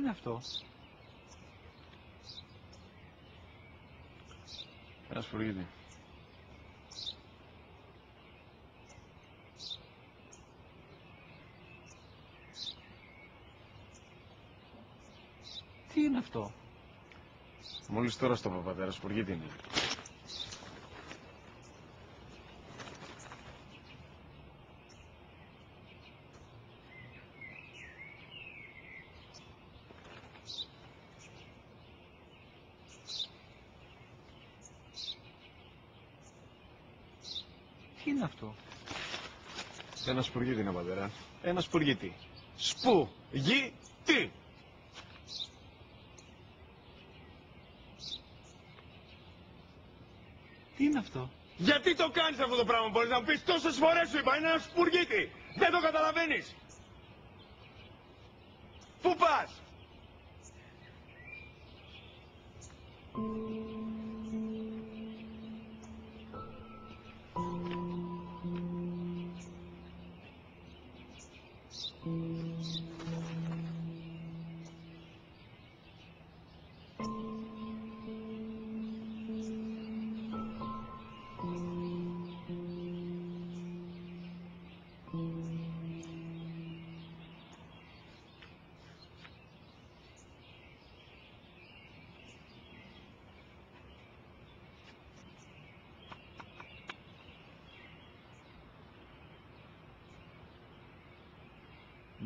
είναι αυτό? Ένα σπουργίτι. Τι είναι αυτό? Μόλις τώρα στο πατέρα, σπουργίτι είναι. Τι είναι αυτό? Ένα σπουργίτι είναι, πατέρα. Ένα σπουργίτι. Σπου-γι-τι! Τι είναι αυτό? Γιατί το κάνεις αυτό το πράγμα, μπορείς να μου πεις? Τόσες φορές σου είπα, είναι ένα σπουργίτι! Δεν το καταλαβαίνεις! Πού πας?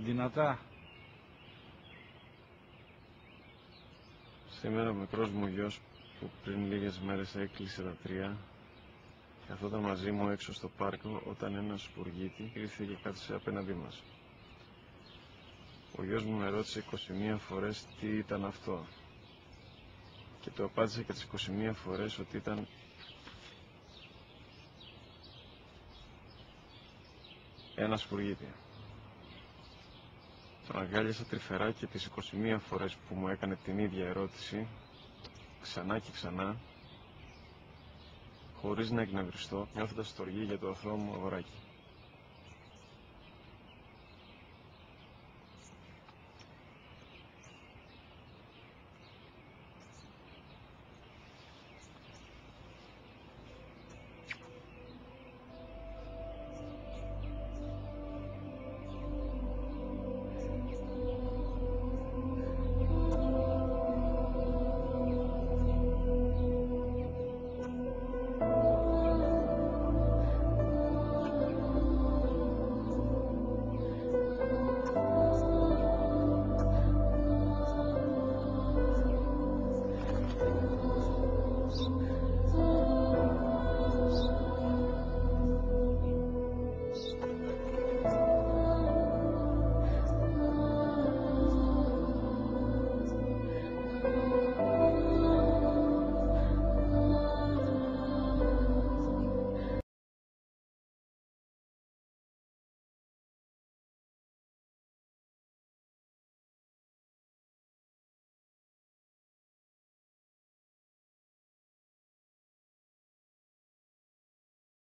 Δυνατά. Σήμερα ο μικρός μου γιος που πριν λίγες μέρες έκλεισε τα 3 καθόταν μαζί μου έξω στο πάρκο όταν ένα σπουργίτι ήρθε και κάθισε απέναντί μας. Ο γιος μου με ρώτησε 21 φορές τι ήταν αυτό και του απάντησε και τις 21 φορές ότι ήταν ένα σπουργίτι. Τον αγκάλιασα τρυφερά και τις 21 φορές που μου έκανε την ίδια ερώτηση ξανά και ξανά, χωρίς να εκνευριστώ, νιώθοντας στοργή για το αθώο μου αγοράκι.